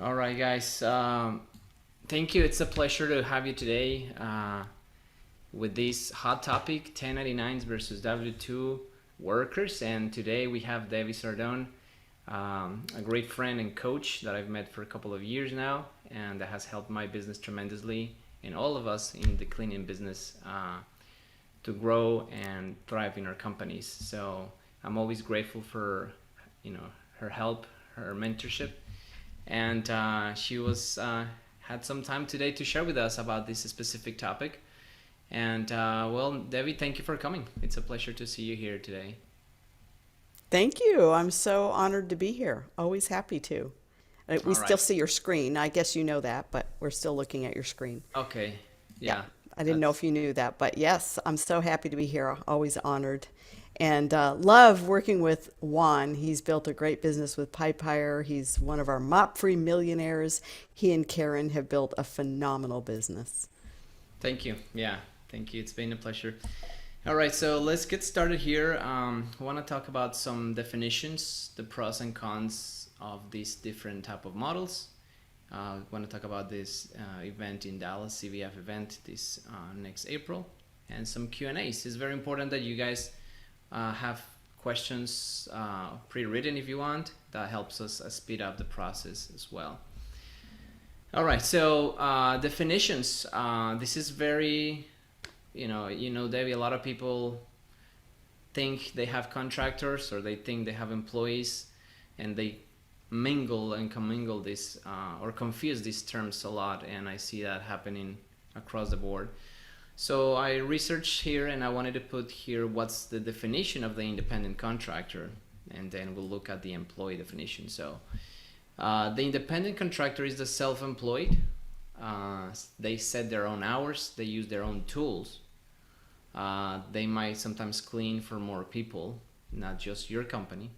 All right, guys. Thank you. It's a pleasure to have you today with this hot topic 1099s versus W2 workers. And today we have Debbie Sardone, a great friend and coach that I've met for a couple of years now, and that has helped my business tremendously and all of us in the cleaning business to grow and thrive in our companies. So I'm always grateful for her help, her mentorship, and she was had some time today to share with us about this specific topic. And well, Debbie, thank you for coming. It's a pleasure to see you here today. Thank you. I'm so honored to be here. Always happy to. We All still right. see your screen. I guess you know that, but we're still looking at your screen. Okay. Yeah. Yeah. I didn't know That's if you knew that, but yes, I'm so happy to be here. Always honored. And love working with Juan. He's built a great business with Pipe Hire. He's one of our mop-free millionaires. He and Karen have built a phenomenal business. Thank you. Yeah. Thank you. It's been a pleasure. All right, so let's get started here. I want to talk about some definitions, the pros and cons of these different type of models. I want to talk about this event in Dallas, CBF event this next April, and some Q&As. It's very important that you guys have questions pre-written if you want. That helps us speed up the process as well. All right, so definitions. This is very, Debbie, a lot of people think they have contractors or they think they have employees, and they mingle and commingle this or confuse these terms a lot, and I see that happening across the board. So I researched here, and I wanted to put here what's the definition of the independent contractor, and then we'll look at the employee definition. So the independent contractor is the self-employed. They set their own hours, they use their own tools. They might sometimes clean for more people, not just your company.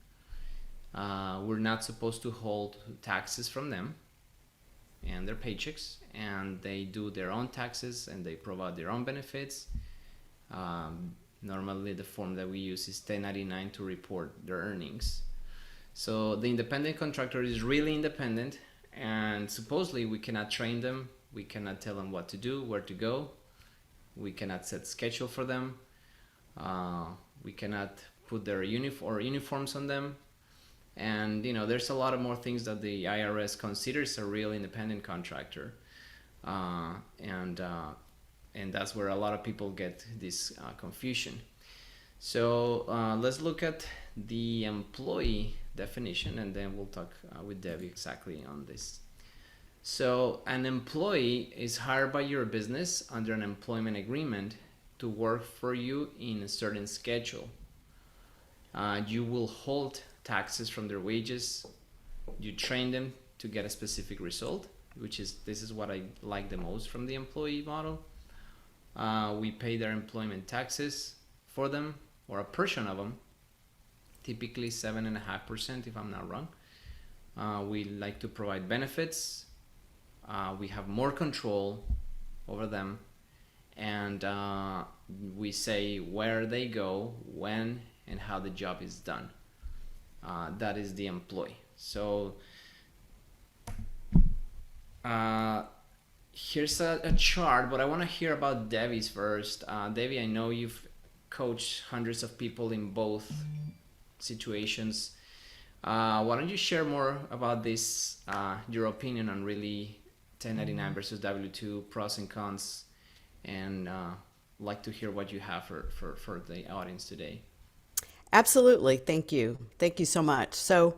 We're not supposed to hold taxes from them and their paychecks, and they do their own taxes and they provide their own benefits. Normally the form that we use is 1099 to report their earnings. So the independent contractor is really independent, and supposedly we cannot train them, we cannot tell them what to do, where to go, we cannot set schedule for them, we cannot put their uniforms on them, and there's a lot of more things that the IRS considers a real independent contractor, and that's where a lot of people get this confusion. So let's look at the employee definition, and then we'll talk with Debbie exactly on this. So an employee is hired by your business under an employment agreement to work for you in a certain schedule. You will hold taxes from their wages. You train them to get a specific result, this is what I like the most from the employee model. We pay their employment taxes for them, or a portion of them, typically 7.5% if I'm not wrong. We like to provide benefits. We have more control over them, and we say where they go, when, and how the job is done. That is the employee. So here's a chart, but I want to hear about Debbie's first. Debbie, I know you've coached hundreds of people in both situations. Why don't you share more about this, your opinion on really 1099 versus W2 pros and cons, and like to hear what you have for the audience today. Absolutely. Thank you. Thank you so much. So,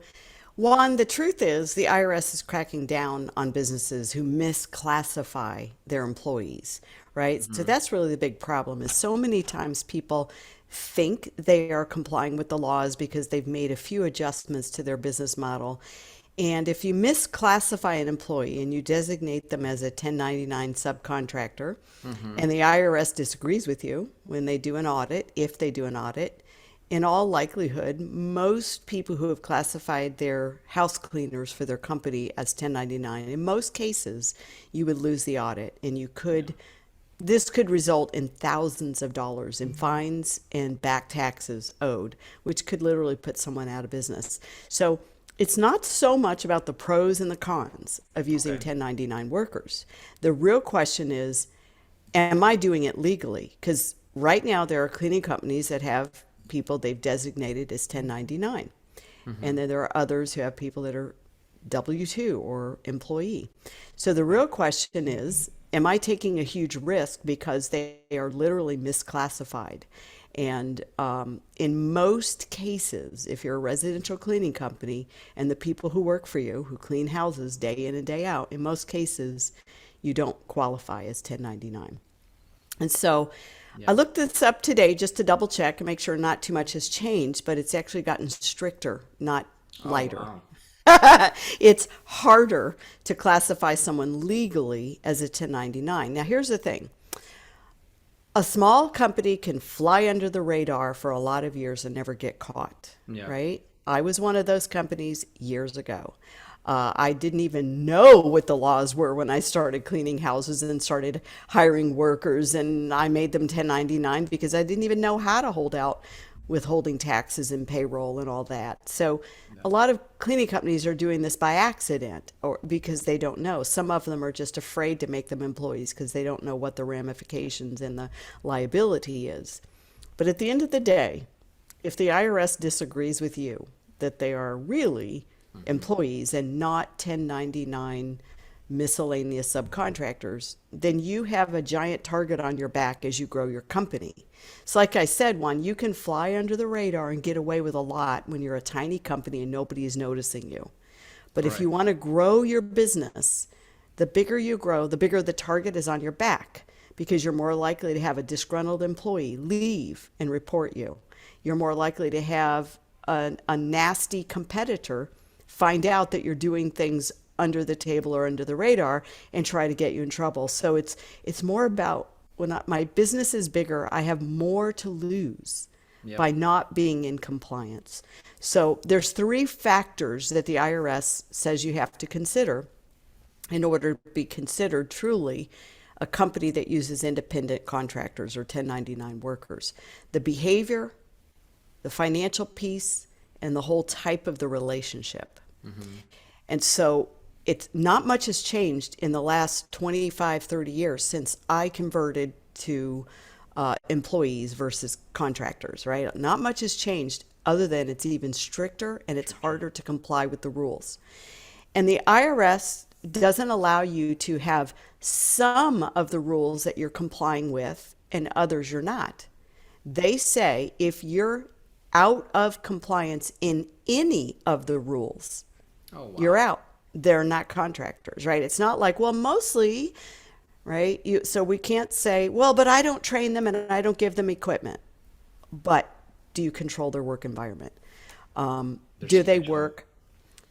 Juan, the truth is the IRS is cracking down on businesses who misclassify their employees, right? So Mm-hmm. that's really the big problem is so many times people think they are complying with the laws because they've made a few adjustments to their business model. And if you misclassify an employee and you designate them as a 1099 subcontractor, Mm-hmm. and the IRS disagrees with you when they do an audit, if they do an audit, in all likelihood, most people who have classified their house cleaners for their company as 1099, in most cases, you would lose the audit, and Yeah. this could result in thousands of dollars in fines and back taxes owed, which could literally put someone out of business. So It's not so much about the pros and the cons of using Okay. 1099 workers. The real question is, am I doing it legally? Because right now there are cleaning companies that have people they've designated as 1099. And then there are others who have people that are W-2 or employee. So the real question is, am I taking a huge risk because they are literally misclassified? And in most cases, if you're a residential cleaning company and the people who work for you, who clean houses day in and day out, in most cases, you don't qualify as 1099. And so I Yeah. looked this up today just to double check and make sure not too much has changed, but it's actually gotten stricter, not Oh, lighter. wow. It's harder to classify someone legally as a 1099. Now, here's the thing. A small company can fly under the radar for a lot of years and never get caught, Yeah. right? I was one of those companies years ago. I didn't even know what the laws were when I started cleaning houses and started hiring workers, and I made them 1099 because I didn't even know how to hold out withholding taxes and payroll and all that. So a lot of cleaning companies are doing this by accident or because they don't know. Some of them are just afraid to make them employees because they don't know what the ramifications and the liability is. But at the end of the day, if the IRS disagrees with you that they are really employees and not 1099 miscellaneous subcontractors, then you have a giant target on your back as you grow your company. So like I said, Juan, you can fly under the radar and get away with a lot when you're a tiny company and nobody is noticing you. But if you Correct. want to grow your business, the bigger you grow, the bigger the target is on your back because you're more likely to have a disgruntled employee leave and report you. You're more likely to have a nasty competitor find out that you're doing things under the table or under the radar and try to get you in trouble. So it's more about my business is bigger, I have more to lose Yep. by not being in compliance. So there's three factors that the IRS says you have to consider in order to be considered truly a company that uses independent contractors or 1099 workers. The behavior, the financial piece, and the whole type of the relationship. And so it's not much has changed in the last 25, 30 years since I converted to employees versus contractors, right? Not much has changed other than it's even stricter and it's harder to comply with the rules. And the IRS doesn't allow you to have some of the rules that you're complying with and others you're not. They say if you're out of compliance in any of the rules, Oh, you're wow. out. They're not contractors, right? It's not like, well, mostly, right? So we can't say, well, but I don't train them and I don't give them equipment. But do you control their work environment? Their Do they schedule. work?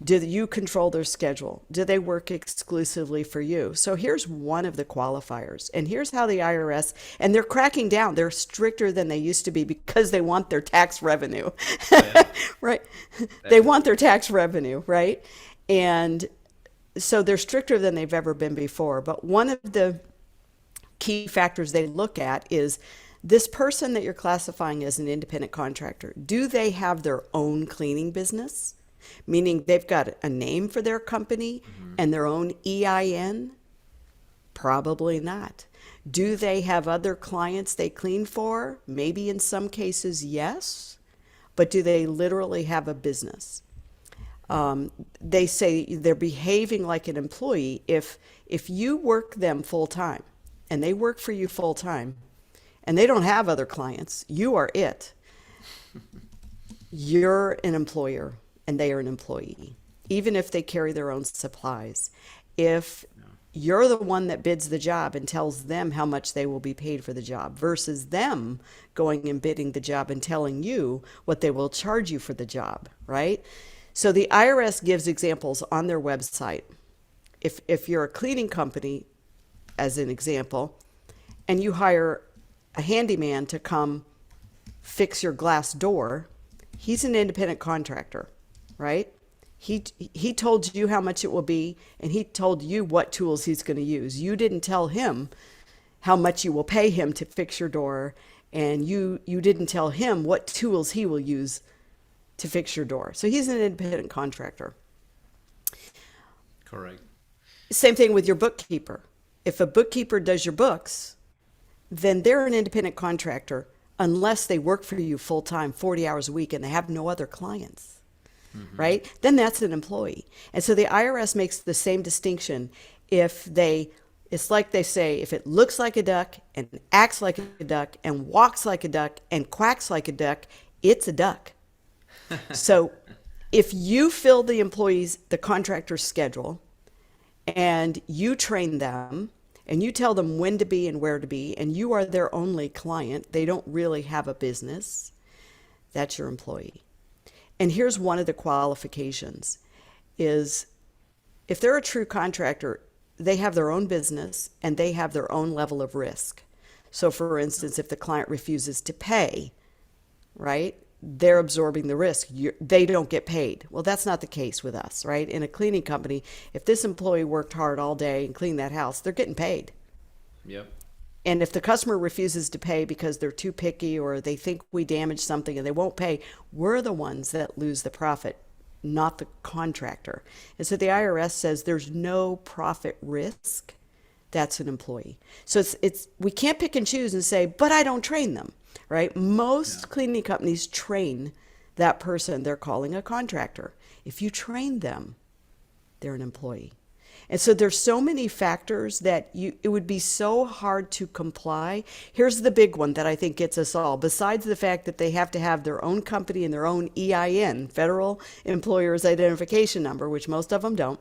Do you control their schedule? Do they work exclusively for you? So here's one of the qualifiers. And here's how the IRS, and they're cracking down. They're stricter than they used to be because they want their tax revenue, Oh, yeah. right? They want Definitely. their tax revenue, right? And so they're stricter than they've ever been before. But one of the key factors they look at is this person that you're classifying as an independent contractor, do they have their own cleaning business? Meaning they've got a name for their company and their own EIN? Probably not. Do they have other clients they clean for? Maybe in some cases, yes. But do they literally have a business? They say they're behaving like an employee. If you work them full time and they work for you full time and they don't have other clients, you are it. You're an employer and they are an employee, even if they carry their own supplies. If you're the one that bids the job and tells them how much they will be paid for the job versus them going and bidding the job and telling you what they will charge you for the job, right? So the IRS gives examples on their website. If you're a cleaning company, as an example, and you hire a handyman to come fix your glass door, he's an independent contractor, right? He told you how much it will be, and he told you what tools he's going to use. You didn't tell him how much you will pay him to fix your door, and you didn't tell him what tools he will use to fix your door. So he's an independent contractor. Correct. Same thing with your bookkeeper. If a bookkeeper does your books, then they're an independent contractor unless they work for you full time, 40 hours a week, and they have no other clients, right? Then that's an employee. And so the IRS makes the same distinction. It's like they say, if it looks like a duck and acts like a duck and walks like a duck and quacks like a duck, it's a duck. So if you fill the contractor's schedule, and you train them and you tell them when to be and where to be, and you are their only client, they don't really have a business, that's your employee. And here's one of the qualifications is if they're a true contractor, they have their own business and they have their own level of risk. So for instance, if the client refuses to pay, right? They're absorbing the risk. They don't get paid. Well, that's not the case with us, right? In a cleaning company, if this employee worked hard all day and cleaned that house, they're getting paid. Yep. And if the customer refuses to pay because they're too picky or they think we damaged something and they won't pay, we're the ones that lose the profit, not the contractor. And so the IRS says there's no profit risk. That's an employee. So we can't pick and choose and say, but I don't train them. Right? Most cleaning companies train that person they're calling a contractor. If you train them, they're an employee. And so there's so many factors that it would be so hard to comply. Here's the big one that I think gets us all. Besides the fact that they have to have their own company and their own EIN, Federal Employer's Identification Number, which most of them don't.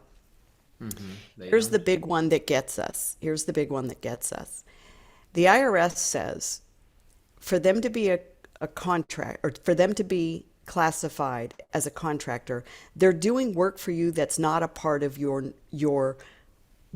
Here's the big one that gets us. Here's the big one that gets us. The IRS says, for them to be a contract, or for them to be classified as a contractor, they're doing work for you that's not a part of your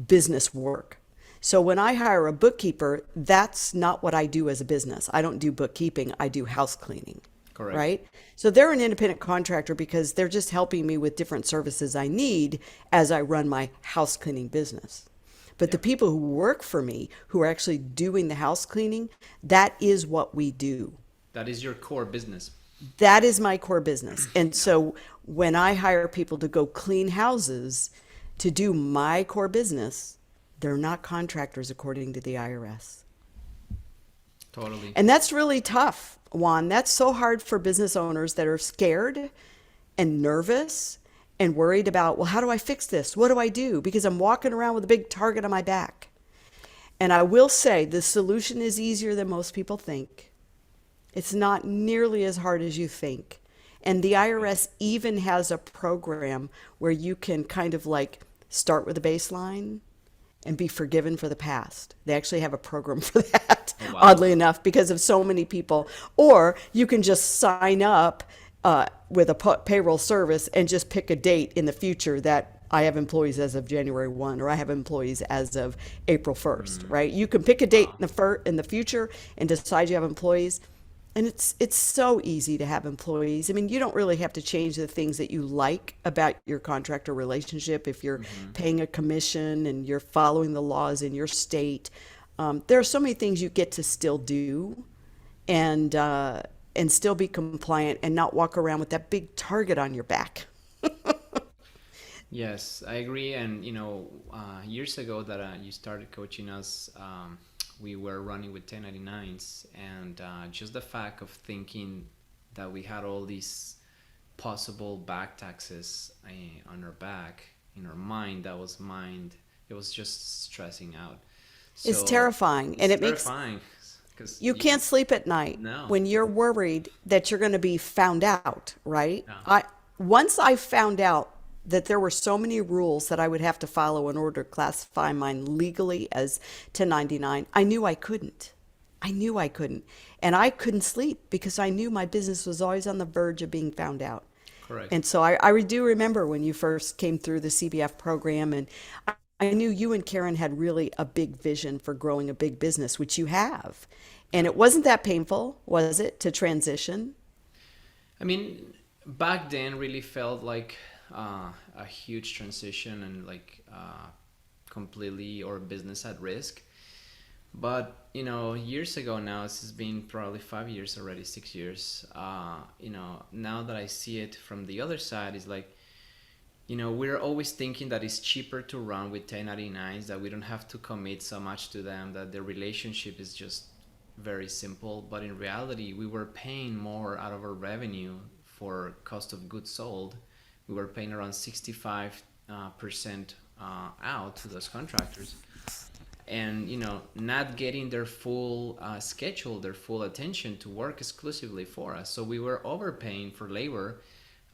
business work. So when I hire a bookkeeper, that's not what I do as a business. I don't do bookkeeping, I do house cleaning. Correct. Right? So they're an independent contractor because they're just helping me with different services I need as I run my house cleaning business. But the people who work for me, who are actually doing the house cleaning, that is what we do. That is your core business. That is my core business. And so when I hire people to go clean houses to do my core business, they're not contractors according to the IRS. Totally. And that's really tough, Juan. That's so hard for business owners that are scared and nervous and worried about, well, how do I fix this? What do I do? Because I'm walking around with a big target on my back. And I will say the solution is easier than most people think. It's not nearly as hard as you think. And the IRS even has a program where you can kind of like start with a baseline and be forgiven for the past. They actually have a program for that, oddly enough, because of so many people. Or you can just sign up with a payroll service and just pick a date in the future that I have employees as of January 1 or I have employees as of April 1st, right? You can pick a date in the future and decide you have employees. And it's so easy to have employees. I mean, you don't really have to change the things that you like about your contractor relationship if you're paying a commission and you're following the laws in your state. There are so many things you get to still do and still be compliant and not walk around with that big target on your back. Yes, I agree. And, years ago that you started coaching us, we were running with 1099s, and just the fact of thinking that we had all these possible back taxes on our back, in our mind, it was just stressing out. So It's terrifying. And it makes terrifying. 'Cause you can't sleep at night No. when you're worried that you're going to be found out, right? No. Once I found out that there were so many rules that I would have to follow in order to classify mine legally as 1099, I knew I couldn't. And I couldn't sleep because I knew my business was always on the verge of being found out. Correct. And so I do remember when you first came through the CBF program, and I knew you and Karen had really a big vision for growing a big business, which you have. And it wasn't that painful, was it, to transition? I mean, back then really felt like a huge transition and like completely our business at risk. But years ago now, this has been probably 5 years already, 6 years. Now that I see it from the other side, it's like, we're always thinking that it's cheaper to run with 1099s, that we don't have to commit so much to them, that the relationship is just very simple. But in reality, we were paying more out of our revenue for cost of goods sold. We were paying around 65% out to those contractors, and not getting their full schedule, their full attention to work exclusively for us. So we were overpaying for labor.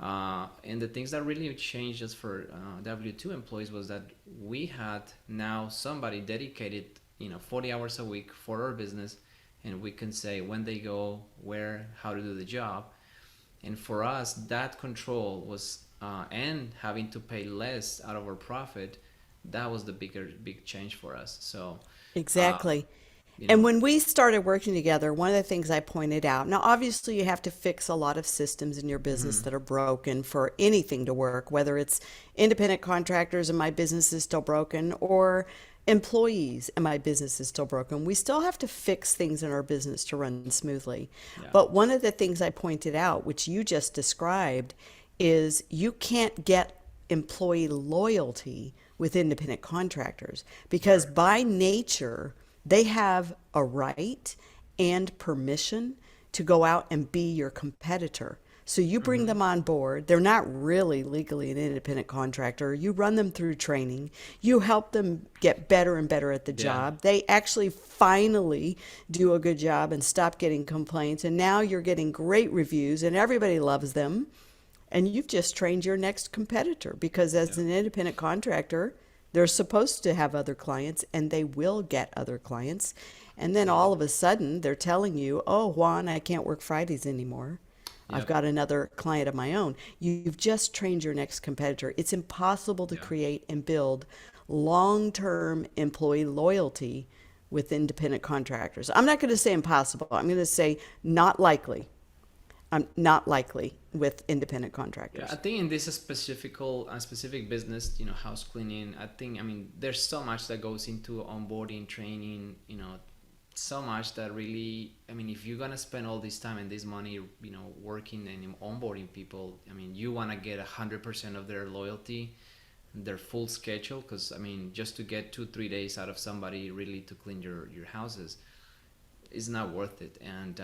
And the things that really changed us for W2 employees was that we had now somebody dedicated 40 hours a week for our business, and we can say when they go, where, how to do the job. And for us, that control was and having to pay less out of our profit, that was the big change for us. So uh, Exactly. you And know when we started working together, one of the things I pointed out, now obviously you have to fix a lot of systems in your business mhm, that are broken for anything to work, whether it's independent contractors and my business is still broken, or employees and my business is still broken. We still have to fix things in our business to run smoothly. yeah, But one of the things I pointed out, which you just described, is you can't get employee loyalty with independent contractors because correct, by nature, they have a right and permission to go out and be your competitor. So you bring hmm, them on board. They're not really legally an independent contractor. You run them through training. You help them get better and better at the yeah, job. They actually finally do a good job and stop getting complaints. And now you're getting great reviews and everybody loves them. And you've just trained your next competitor because as yeah, an independent contractor, they're supposed to have other clients and they will get other clients. And then yeah, all of a sudden they're telling you, oh, Juan, I can't work Fridays anymore. I've yeah, got another client of my own. You've just trained your next competitor. It's impossible to yeah. create and build long term employee loyalty with independent contractors. I'm not going to say impossible, I'm going to say not likely. Not likely with independent Yeah, I contractors. think in this specific business, house cleaning, I mean, there's so much that goes into onboarding, training, so much that really, I mean, if you're gonna spend all this time and this money, working and onboarding people, I mean, you wanna get 100% of their loyalty, their full schedule, because I mean, just to get 2 3 days out of somebody really to clean your houses is not worth it. And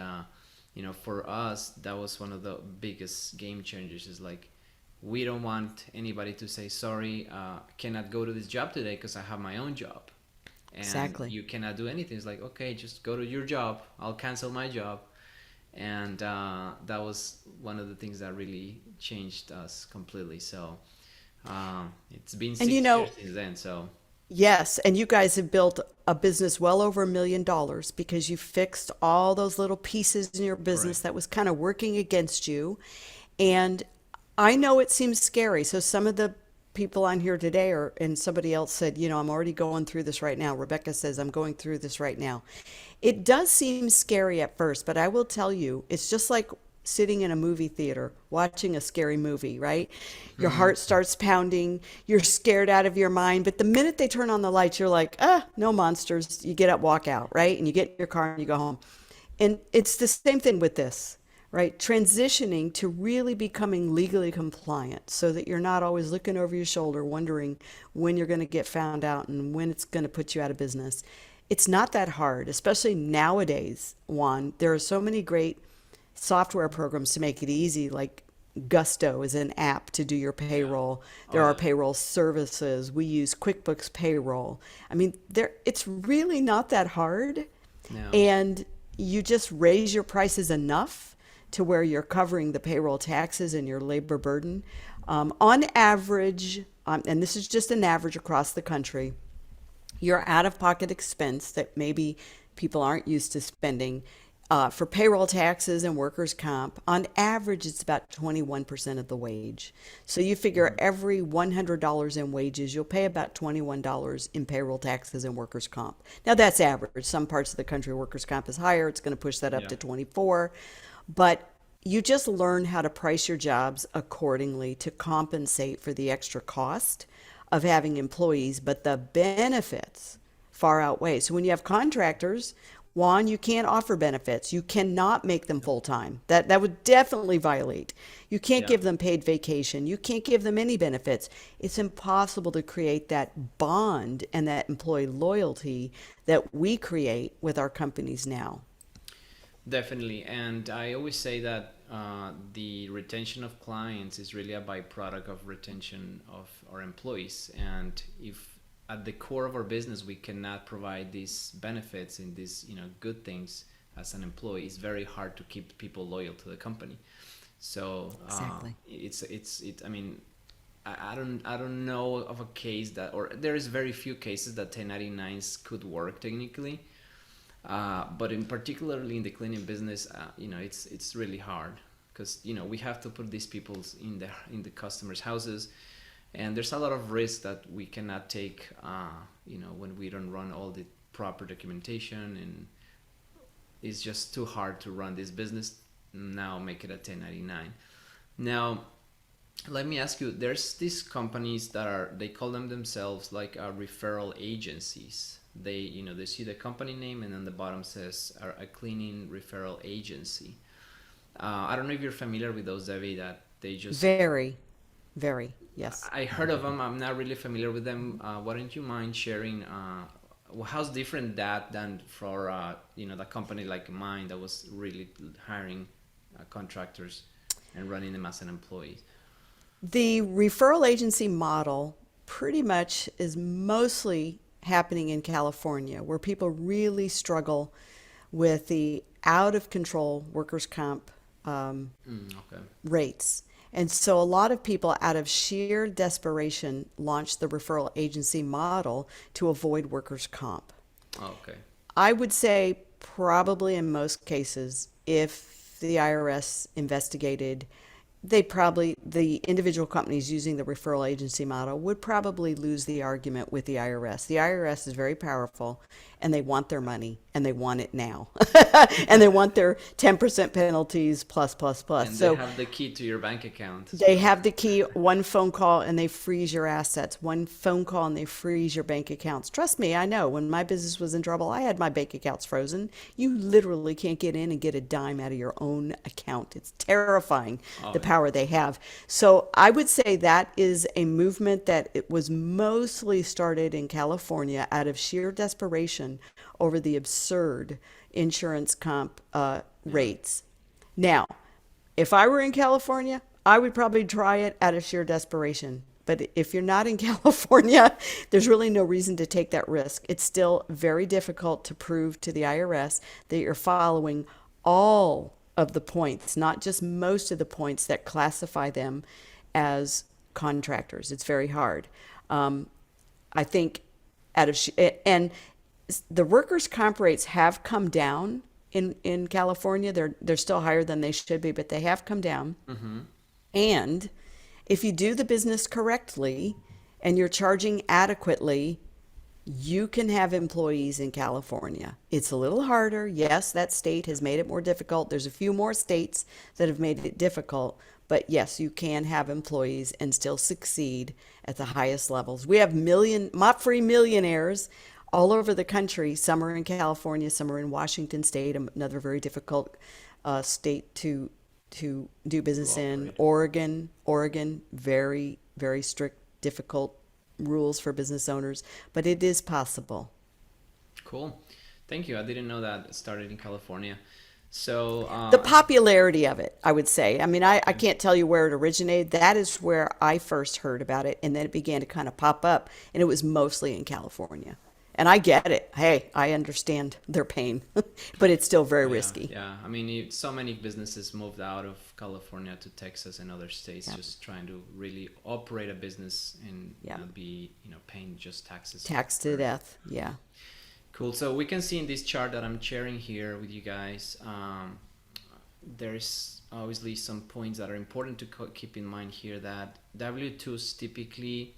for us, that was one of the biggest game changers. Is like, we don't want anybody to say sorry, cannot go to this job today because I have my own job, and Exactly. you cannot do anything. It's like, okay, just go to your job, I'll cancel my job. And that was one of the things that really changed us completely. So it's been And you 6 years know, since then. So yes, and you guys have built a business well over $1 million because you fixed all those little pieces in your business correct. that was kind of working against you. And I know it seems scary. So some of the people on here today are, and somebody else said, I'm already going through this right now. Rebecca says, I'm going through this right now. It does seem scary at first, but I will tell you, it's just like sitting in a movie theater watching a scary movie, right? Your Hmm. heart starts pounding, you're scared out of your mind, but the minute they turn on the lights, you're like, ah, no monsters. You get up, walk out, right? And you get in your car and you go home. And it's the same thing with this, right? Transitioning to really becoming legally compliant so that you're not always looking over your shoulder, wondering when you're going to get found out and when it's going to put you out of business. It's not that hard, especially nowadays, Juan. There are so many great software programs to make it easy, like Gusto is an app to do your Yeah. payroll. Oh There are yeah. payroll services. We use QuickBooks Payroll. I mean, it's really not that hard. No. And you just raise your prices enough to where you're covering the payroll taxes and your labor burden. On average, and this is just an average across the country, your out of pocket expense that maybe people aren't used to spending for payroll taxes and workers' comp, on average, it's about 21% of the wage. So you figure Mhm. every $100 in wages, you'll pay about $21 in payroll taxes and workers' comp. Now that's average. Some parts of the country, workers' comp is higher. It's going to push that up Yeah. to 24. But you just learn how to price your jobs accordingly to compensate for the extra cost of having employees, but the benefits far outweigh. So when you have contractors, Juan, you can't offer benefits. You cannot make them full time. That would definitely violate. You can't Yeah. give them paid vacation. You can't give them any benefits. It's impossible to create that bond and that employee loyalty that we create with our companies now. Definitely, and I always say that the retention of clients is really a byproduct of retention of our employees. And if at the core of our business we cannot provide these benefits and these good things as an employee, it's very hard to keep people loyal to the company. So Exactly. I mean, I don't know of a case that, or there is very few cases that 1099s could work technically. But in particularly in the cleaning business, it's really hard because we have to put these people in the customers' houses, and there's a lot of risk that we cannot take. When we don't run all the proper documentation, and it's just too hard to run this business. Now make it a 1099. Now let me ask you, there's these companies they call themselves like referral agencies. They see the company name and then the bottom says a cleaning referral agency. I don't know if you're familiar with those, Debbie, that they just, Very, very, yes. I heard of them. I'm not really familiar with them. Why don't you mind sharing how's different that than for the company like mine that was really hiring contractors and running them as an employee? The referral agency model pretty much is mostly happening in California, where people really struggle with the out of control workers' comp Okay. rates. And so a lot of people, out of sheer desperation, launched the referral agency model to avoid workers' comp. Okay. I would say probably in most cases, if the IRS investigated, the individual companies using the referral agency model would probably lose the argument with the IRS. The IRS is very powerful and they want their money and they want it now. And they want their 10% penalties plus, plus, plus. And they So have the key to your bank account. they So have the key, one phone call and they freeze your assets. One phone call and they freeze your bank accounts. Trust me, I know when my business was in trouble, I had my bank accounts frozen. You literally can't get in and get a dime out of your own account. It's terrifying, oh, the power they have. So I would say that is a movement that it was mostly started in California out of sheer desperation over the absurd insurance comp yeah. rates. Now, if I were in California, I would probably try it out of sheer desperation. But if you're not in California, there's really no reason to take that risk. It's still very difficult to prove to the IRS that you're following all of the points, not just most of the points that classify them as contractors. It's very hard. I think out of and the workers' comp rates have come down in California. They're still higher than they should be, but they have come down. Mm-hmm. And if you do the business correctly and you're charging adequately, you can have employees in California. It's a little harder. Yes, that state has made it more difficult. There's a few more states that have made it difficult, but yes, you can have employees and still succeed at the highest levels. We have mop-free millionaires all over the country. Some are in California, some are in Washington State, another very difficult state to do business in. Oregon, very, very strict, difficult rules for business owners, but it is possible. Cool. Thank you. I didn't know that it started in California. So, The popularity of it, I would say. I mean, I can't tell you where it originated. That is where I first heard about it, and then it began to kind of pop up, and it was mostly in California. And I get it. Hey, I understand their pain, but it's still very yeah, risky. yeah. I mean, so many businesses moved out of California to Texas and other states, Yeah. just trying to really operate a business and Yeah. Be, paying just taxes. Tax to death. Yeah. Cool. So we can see in this chart that I'm sharing here with you guys, there's obviously some points that are important to keep in mind here, that W-2s typically,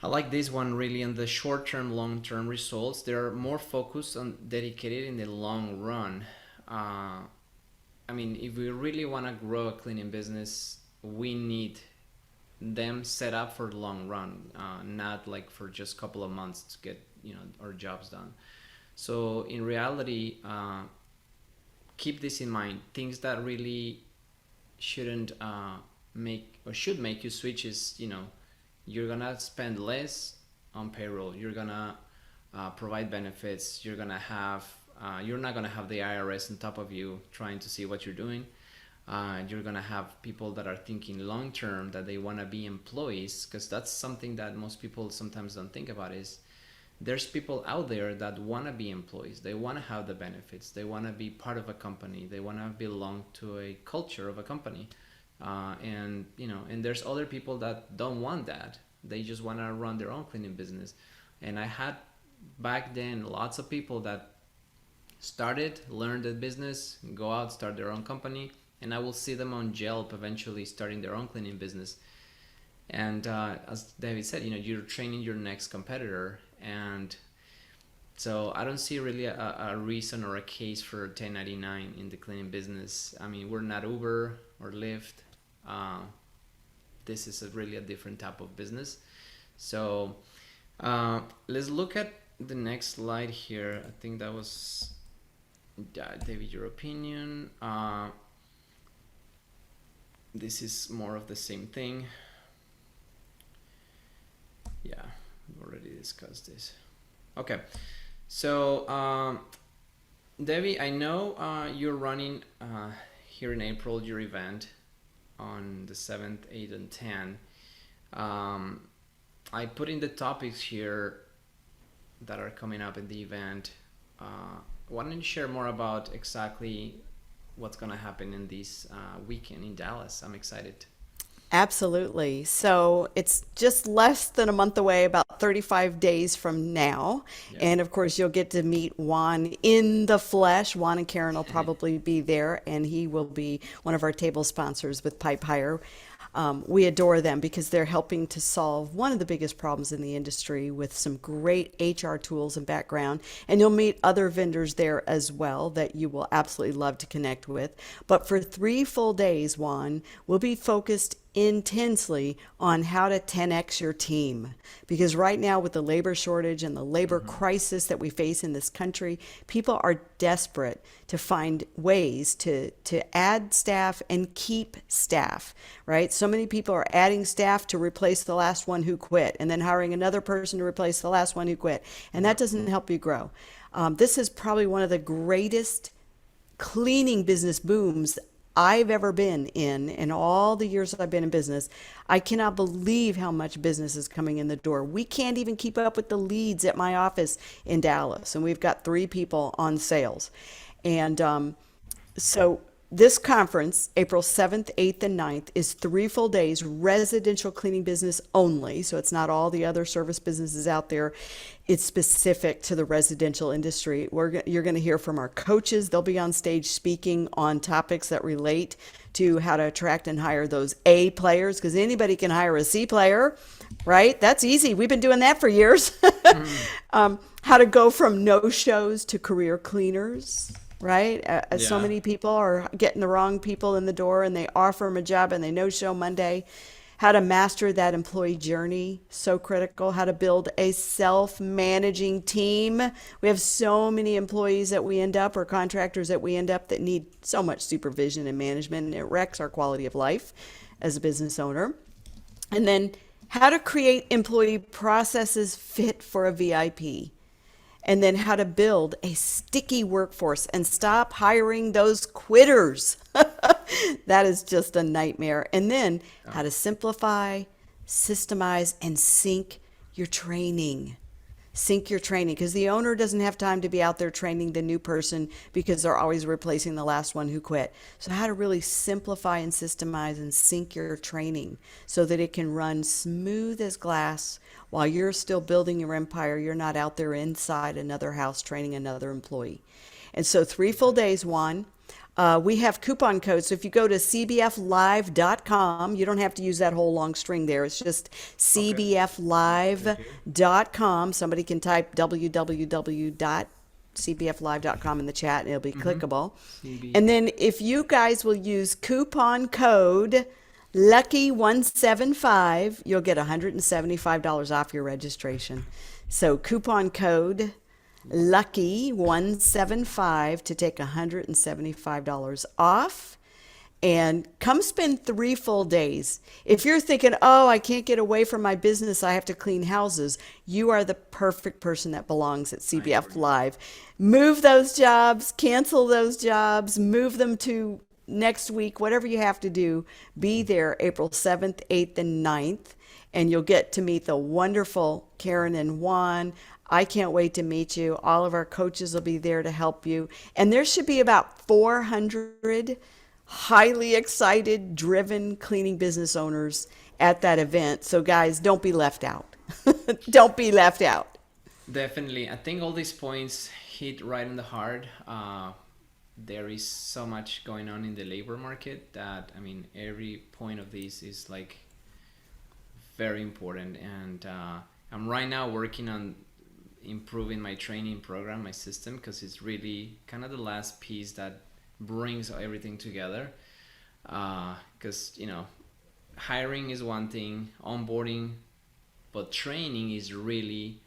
I like this one really, on the short-term, long-term results. They're more focused on dedicated in the long run. I mean, if we really want to grow a cleaning business, we need them set up for the long run, not like for just a couple of months to get our jobs done. So in reality, keep this in mind. Things that really shouldn't make or should make you switch is, you're gonna spend less on payroll. You're gonna provide benefits. You're gonna have you're not gonna have the IRS on top of you trying to see what you're doing. You're gonna have people that are thinking long term, that they want to be employees, because that's something that most people sometimes don't think about. Is there's people out there that want to be employees. They want to have the benefits. They want to be part of a company. They want to belong to a culture of a company. And there's other people that don't want that. They just want to run their own cleaning business. And I had back then lots of people that learned the business, go out, start their own company, and I will see them on Yelp eventually starting their own cleaning business. And as David said, you're training your next competitor. And so I don't see really a reason or a case for 1099 in the cleaning business. I mean, we're not Uber or Lyft. This is really a different type of business. So let's look at the next slide here. I think that was, David, your opinion. This is more of the same thing. Yeah, we've already discussed this. Okay, so Debbie, I know you're running here in April your event on the 7th, 8th, and 10th. I put in the topics here that are coming up in the event. Why don't you share more about exactly what's going to happen in this weekend in Dallas? I'm excited. Absolutely. So it's just less than a month away, about 35 days from now. Yeah. And of course, you'll get to meet Juan in the flesh. Juan and Karen will probably be there, and he will be one of our table sponsors with Pipe Hire. We adore them because they're helping to solve one of the biggest problems in the industry with some great HR tools and background. And you'll meet other vendors there as well that you will absolutely love to connect with. But for 3 full days, Juan, we'll be focused intensely on how to 10x your team, because right now with the labor shortage and the labor crisis that we face in this country, people are desperate to find ways to add staff and keep staff, right? So many people are adding staff to replace the last one who quit, and then hiring another person to replace the last one who quit, and that doesn't help you grow. This is probably one of the greatest cleaning business booms I've ever been in all the years that I've been in business. I cannot believe how much business is coming in the door. We can't even keep up with the leads at my office in Dallas, and we've got 3 people on sales. And so this conference, April 7th, 8th, and 9th, is 3 full days, residential cleaning business only. So it's not all the other service businesses out there. It's specific to the residential industry. You're going to hear from our coaches. They'll be on stage speaking on topics that relate to how to attract and hire those A players, because anybody can hire a C player, right? That's easy. We've been doing that for years. How to go from no-shows to career cleaners, right? So many people are getting the wrong people in the door, and they offer them a job and they no-show Monday. How to master that employee journey, so critical. How to build a self-managing team. We have so many employees that we end up, or contractors that we end up, that need so much supervision and management, and it wrecks our quality of life as a business owner. And then how to create employee processes fit for a VIP. And then how to build a sticky workforce and stop hiring those quitters. That is just a nightmare. And then how to simplify, systemize, and sync your training. Sync your training, because the owner doesn't have time to be out there training the new person because they're always replacing the last one who quit. So how to really simplify and systemize and sync your training so that it can run smooth as glass while you're still building your empire. You're not out there inside another house training another employee. And so 3 full days, Juan. We have coupon codes. So if you go to cbflive.com, you don't have to use that whole long string there. It's just cbflive.com. Somebody can type www.cbflive.com in the chat, and it'll be clickable. And then if you guys will use coupon code Lucky 175, you'll get $175 off your registration. So coupon code Lucky 175 to take $175 off. And come spend 3 full days. If you're thinking, oh, I can't get away from my business, I have to clean houses, you are the perfect person that belongs at I CBF agree. Live. Move those jobs, cancel those jobs, move them to next week, whatever you have to do. Be there April 7th, 8th, and 9th, and you'll get to meet the wonderful Karen and Juan. I can't wait to meet you. All of our coaches will be there to help you. And there should be about 400 highly excited, driven cleaning business owners at that event. So, guys, don't be left out. Don't be left out. Definitely. I think all these points hit right in the heart. There is so much going on in the labor market that, I mean, every point of this is like very important. And I'm right now working on improving my training program, my system, because it's really kind of the last piece that brings everything together. Because, hiring is one thing, onboarding, but training is really,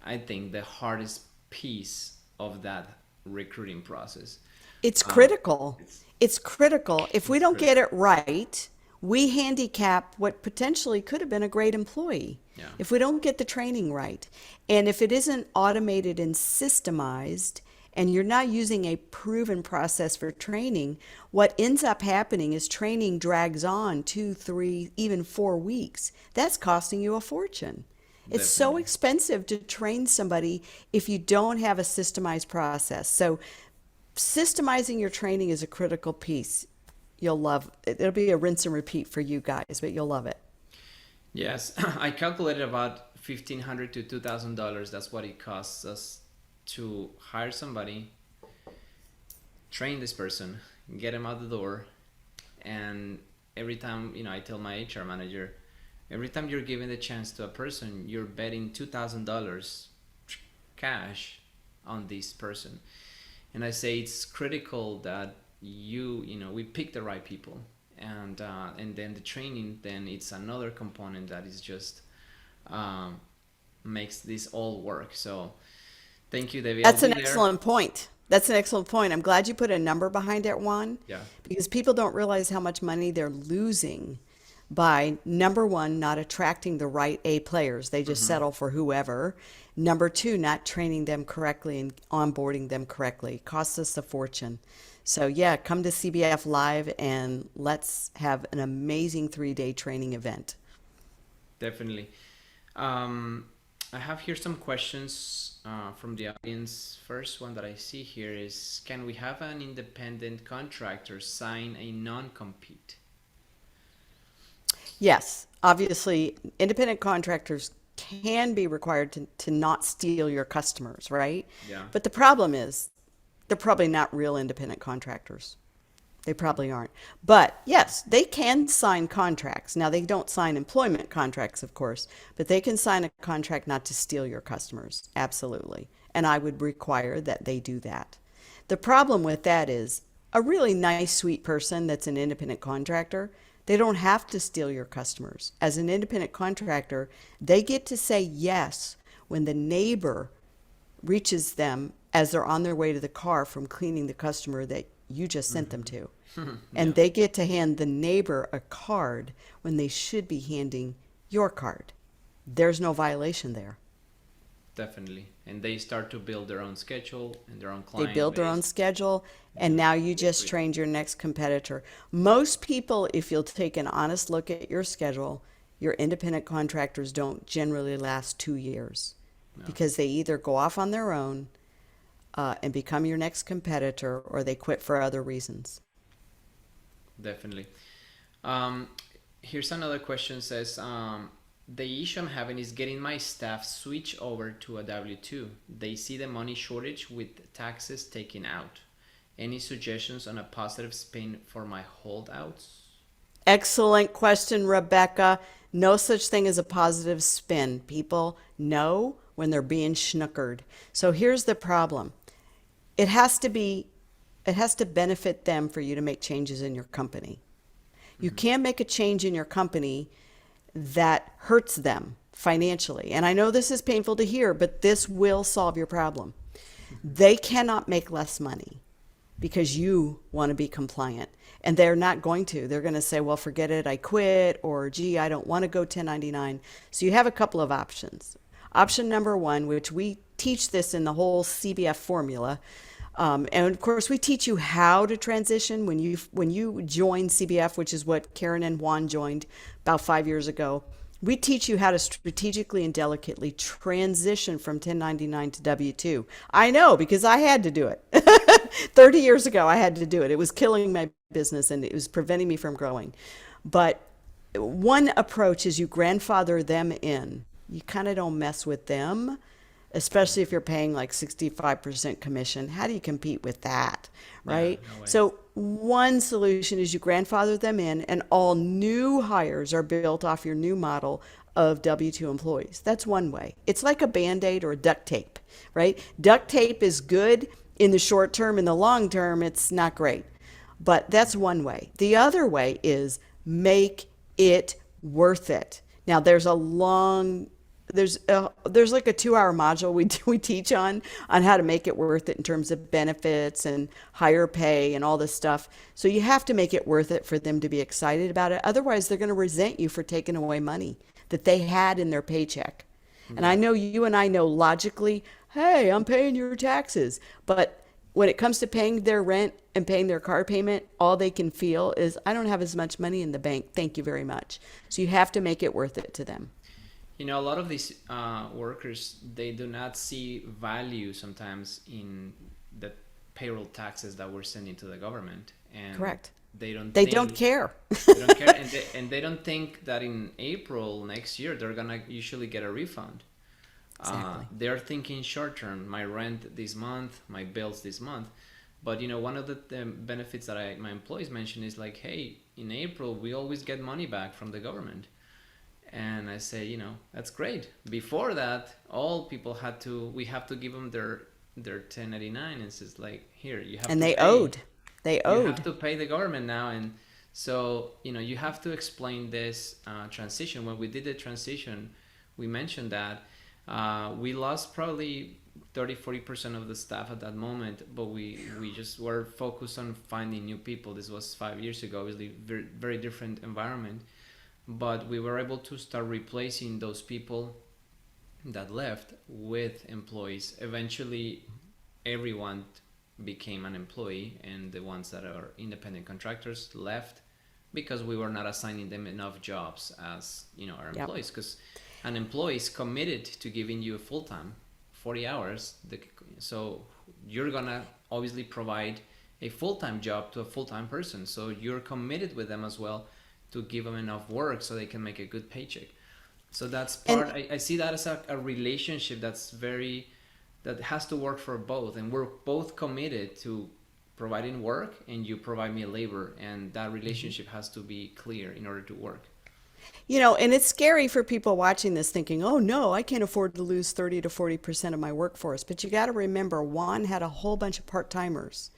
I think, the hardest piece of that recruiting process. It's Uh, critical. it's It's critical. If we it's don't get critical. it right, we handicap what potentially could have been a great employee Yeah, if we don't get the training right. And if it isn't automated and systemized, and you're not using a proven process for training, what ends up happening is training drags on 2, 3, even 4 weeks. That's costing you a fortune. It's so definitely. expensive to train somebody if you don't have a systemized process. So systemizing your training is a critical piece. You'll love it. It'll be a rinse and repeat for you guys, but you'll love it. Yes, I calculated about $1,500 to $2,000. That's what it costs us to hire somebody, train this person, get him out the door, and every time, I tell my HR manager, every time you're giving the chance to a person, you're betting $2,000 cash on this person. And I say it's critical that we pick the right people, and then the training, then it's another component that is just um, makes this all work. So thank you, Debbie. I'll That's be an there. excellent point. That's an excellent point. I'm glad you put a number behind it, Juan, Yeah. because people don't realize how much money they're losing by number one, not attracting the right A players. They just Hmm. settle for whoever. Number two, not training them correctly and onboarding them correctly. It costs us a fortune. So, yeah, come to CBF Live and let's have an amazing 3 day training event. Definitely. Um, I have here some questions from the audience. First one that I see here is, can we have an independent contractor sign a non-compete? Yes, obviously, independent contractors can be required to not steal your customers, right? Yeah. But the problem is they're probably not real independent contractors. They probably aren't. But yes, they can sign contracts. Now, they don't sign employment contracts, of course, but they can sign a contract not to steal your customers. Absolutely. And I would require that they do that. The problem with that is a really nice, sweet person that's an independent contractor, they don't have to steal your customers. As an independent contractor, they get to say yes when the neighbor reaches them as they're on their way to the car from cleaning the customer that you just sent them to. Yeah, And they get to hand the neighbor a card when they should be handing your card. There's no violation there. definitely. And they start to build their own schedule and their own They client build their own base. schedule, Yeah, and now you I just agree. trained your next competitor. Most people, if you'll take an honest look at your schedule, your independent contractors don't generally last 2 years No, because they either go off on their own and become your next competitor or they quit for other reasons. definitely. Um, Here's another question says, the issue I'm having is getting my staff switch over to a W-2. They see the money shortage with taxes taken out. Any suggestions on a positive spin for my holdouts? Excellent question, Rebecca. No such thing as a positive spin. People know when they're being schnookered. So here's the problem. It has to be, it has to benefit them for you to make changes in your company. You can't make a change in your company that hurts them financially. And I know this is painful to hear, but this will solve your problem. They cannot make less money because you want to be compliant. And they're not going to. They're going to say, well, forget it, I quit, or gee, I don't want to go 1099. So you have a couple of options. Option number one, which we teach this in the whole CBF formula. And of course, we teach you how to transition when you join CBF, which is what Karen and Juan joined about 5 years ago. We teach you how to strategically and delicately transition from 1099 to W-2. I know because I had to do it. 30 years ago, I had to do it. It was killing my business and it was preventing me from growing. But one approach is you grandfather them in. You kind of don't mess with them, especially if you're paying like 65% commission. How do you compete with that, right? Yeah, no way. So one solution is you grandfather them in, and all new hires are built off your new model of W-2 employees. That's one way. It's like a Band-Aid or a duct tape, right? Duct tape is good in the short term. In the long term, it's not great. But that's one way. The other way is make it worth it. Now, there's like a 2-hour module we teach on how to make it worth it in terms of benefits and higher pay and all this stuff. So you have to make it worth it for them to be excited about it. Otherwise, they're going to resent you for taking away money that they had in their paycheck. And I know you and I know logically, hey, I'm paying your taxes. But when it comes to paying their rent and paying their car payment, all they can feel is, I don't have as much money in the bank. Thank you very much. So you have to make it worth it to them. You know, a lot of these workers, they do not see value sometimes in the payroll taxes that we're sending to the government, and Correct. they don't They think, don't care. they don't care, and they don't think that in April next year they're gonna usually get a refund. Exactly. They're thinking short term, my rent this month, my bills this month. But you know, one of the benefits that my employees mention is like, hey, in April we always get money back from the government. And I say, you know, that's great. Before that, all people we have to give them their 1099. And it's just like, here, you have And to they pay. owed. They You owed. have to pay the government now. And so, you know, you have to explain this transition. When we did the transition, we mentioned that we lost probably 30-40% of the staff at that moment, but we just were focused on finding new people. This was 5 years ago, obviously very, very different environment. But we were able to start replacing those people that left with employees. Eventually, everyone became an employee, and the ones that are independent contractors left because we were not assigning them enough jobs as, you know, our Yep. employees. Because an employee is committed to giving you a full-time 40 hours. So you're gonna obviously provide a full-time job to a full-time person. So you're committed with them as well to give them enough work so they can make a good paycheck. So that's part. I see that as a relationship that has to work for both, and we're both committed to providing work, and you provide me labor, and that relationship has to be clear in order to work. You know, and it's scary for people watching this thinking, oh no, I can't afford to lose 30 to 40% of my workforce. But you got to remember, Juan had a whole bunch of part-timers,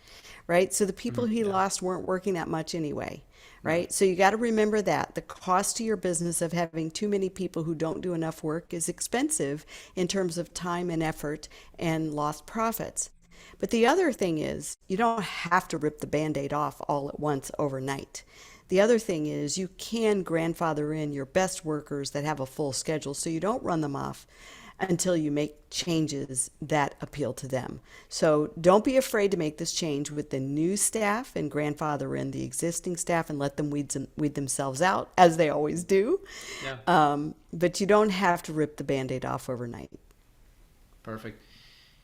right? So the people he lost weren't working that much anyway, right? So you got to remember that the cost to your business of having too many people who don't do enough work is expensive in terms of time and effort and lost profits. But the other thing is, you don't have to rip the Band-Aid off all at once overnight. The other thing is you can grandfather in your best workers that have a full schedule so you don't run them off until you make changes that appeal to them. So don't be afraid to make this change with the new staff and grandfather in the existing staff and let them weed themselves out, as they always do. Yeah. But you don't have to rip the Band-Aid off overnight. Perfect.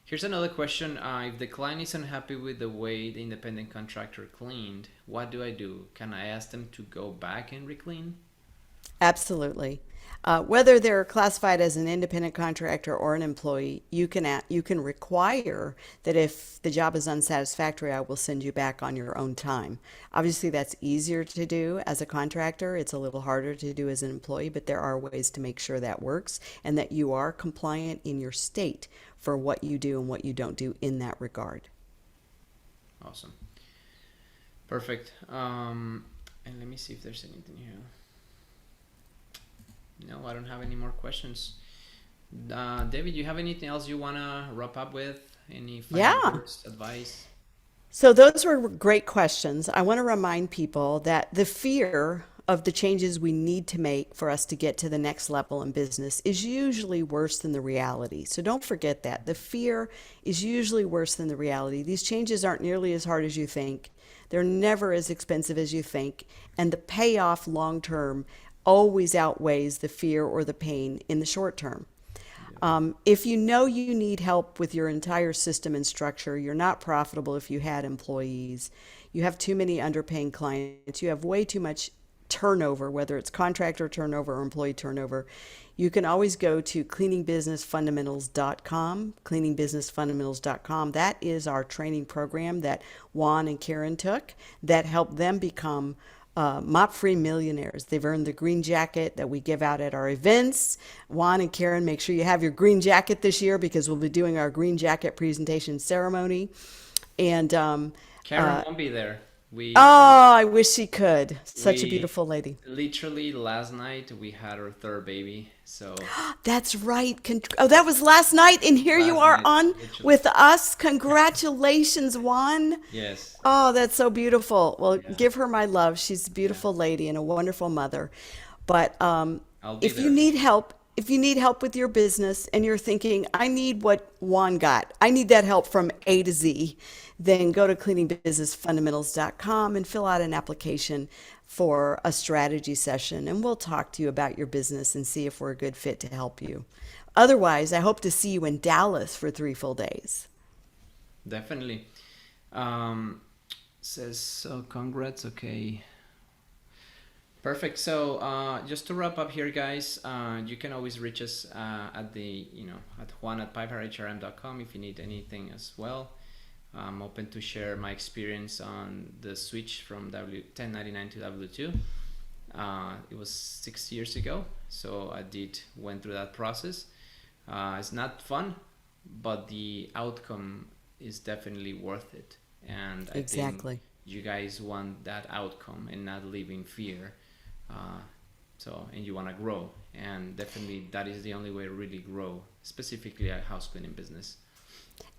Here's another question. If the client is unhappy with the way the independent contractor cleaned, what do I do? Can I ask them to go back and re-clean? Absolutely. Whether they're classified as an independent contractor or an employee, you can require that if the job is unsatisfactory, I will send you back on your own time. Obviously, that's easier to do as a contractor. It's a little harder to do as an employee, but there are ways to make sure that works and that you are compliant in your state for what you do and what you don't do in that regard. Awesome. Perfect. And let me see if there's anything here. No, I don't have any more questions. David, do you have anything else you want to wrap up with? Any final Yeah. words, advice? So those were great questions. I want to remind people that the fear of the changes we need to make for us to get to the next level in business is usually worse than the reality. So don't forget that. The fear is usually worse than the reality. These changes aren't nearly as hard as you think. They're never as expensive as you think. And the payoff long term always outweighs the fear or the pain in the short term. Yeah. If you know you need help with your entire system and structure, you're not profitable if you had employees, you have too many underpaying clients, you have way too much turnover, whether it's contractor turnover or employee turnover, you can always go to cleaningbusinessfundamentals.com, cleaningbusinessfundamentals.com. That is our training program that Juan and Karen took that helped them become mop-free millionaires. They've earned the green jacket that we give out at our events. Juan and Karen, make sure you have your green jacket this year because we'll be doing our green jacket presentation ceremony. And Karen won't be there. We oh, I wish she could. Such a we beautiful lady. literally last night we had our third baby. So That's right. Oh, that was last night, and here you last are night, on literally. with us. Congratulations, Juan. Yes. Oh, that's so beautiful. Well, Yeah. give her my love. She's a Yeah. beautiful lady and a wonderful mother. But I'll be if you there. need help, if you need help with your business and you're thinking, I need what Juan got, I need that help from A to Z, then go to cleaningbusinessfundamentals.com and fill out an application for a strategy session, and we'll talk to you about your business and see if we're a good fit to help you. Otherwise, I hope to see you in Dallas for 3 full days. Definitely. Says so. Congrats. Okay. Perfect. So, just to wrap up here, guys, you can always reach us at at Juan at piperhrm.com if you need anything as well. I'm open to share my experience on the switch from 1099 to W2. It was 6 years ago, so I did went through that process. It's not fun, but the outcome is definitely worth it. And I think Exactly. you guys want that outcome and not live in fear. Uh, and you want to grow, and definitely that is the only way to really grow, specifically a house cleaning business.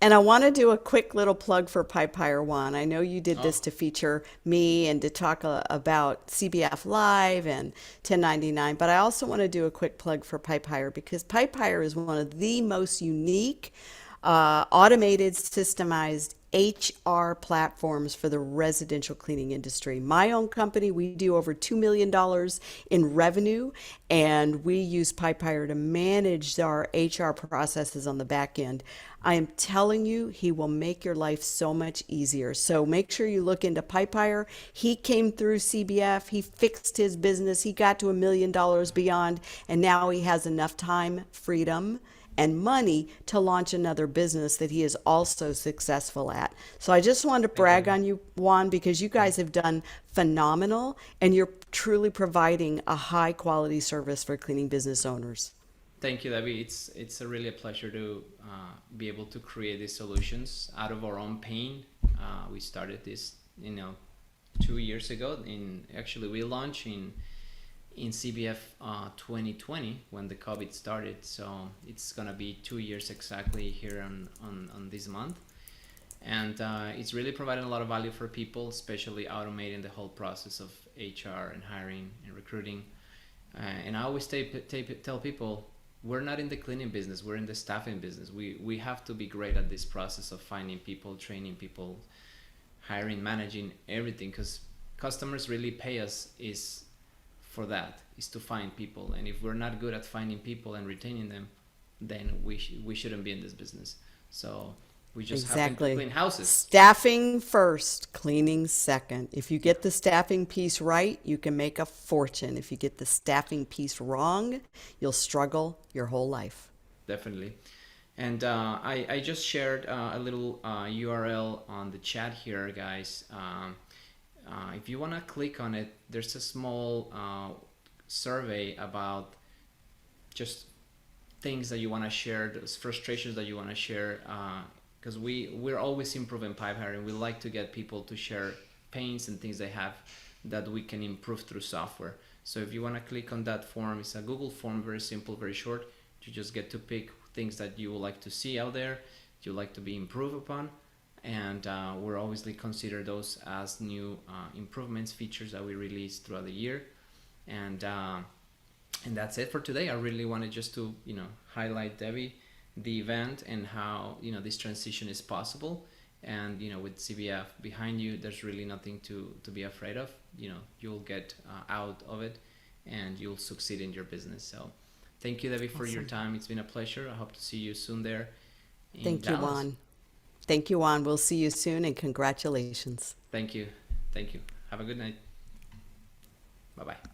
And I want to do a quick little plug for Pipe Hire One. I know you did this Oh, to feature me and to talk about CBF Live and 1099, but I also want to do a quick plug for Pipe Hire because Pipe Hire is one of the most unique, automated, systemized HR platforms for the residential cleaning industry. My own company, we do over $2 million in revenue, and we use PipeHire to manage our HR processes on the back end. I am telling you, he will make your life so much easier. So make sure you look into PipeHire. He came through CBF, he fixed his business, he got to $1 million beyond, and now he has enough time, freedom, and money to launch another business that he is also successful at. So I just wanted to thank brag you. on you, Juan, because you guys have done phenomenal and you're truly providing a high quality service for cleaning business owners. Thank you, Debbie. It's a really a pleasure to be able to create these solutions out of our own pain. We started this, 2 years ago. We launched in CBF 2020 when the COVID started. So it's gonna be 2 years exactly here on this month, and it's really providing a lot of value for people, especially automating the whole process of HR and hiring and recruiting. And I always tell people, we're not in the cleaning business, we're in the staffing business. We have to be great at this process of finding people, training people, hiring, managing everything, because customers really pay us is for that, is to find people. And if we're not good at finding people and retaining them, then we shouldn't be in this business. So we just happen to Exactly. clean houses. Staffing first, cleaning second. If you get the staffing piece right, you can make a fortune. If you get the staffing piece wrong, you'll struggle your whole life. Definitely. And I just shared a little URL on the chat here, guys. If you want to click on it, there's a small survey about just things that you want to share, those frustrations that you want to share, because we're always improving pipe hiring. We like to get people to share pains and things they have. that we can improve through software. So if you want to click on that form, it's a Google form, very simple, very short. You just get to pick things that you would like to see out there, you like to be improved upon, and we'll obviously consider those as new improvements, features that we release throughout the year. And that's it for today. I really wanted just to highlight, Debbie, the event and how this transition is possible. And with CBF behind you, there's really nothing to be afraid of. You'll get out of it and you'll succeed in your business. So thank you, Debbie, for your time. It's been a pleasure. I hope to see you soon there in Thank you, Dallas. Juan. Thank you, Juan. We'll see you soon, and congratulations. Thank you. Have a good night. Bye-bye.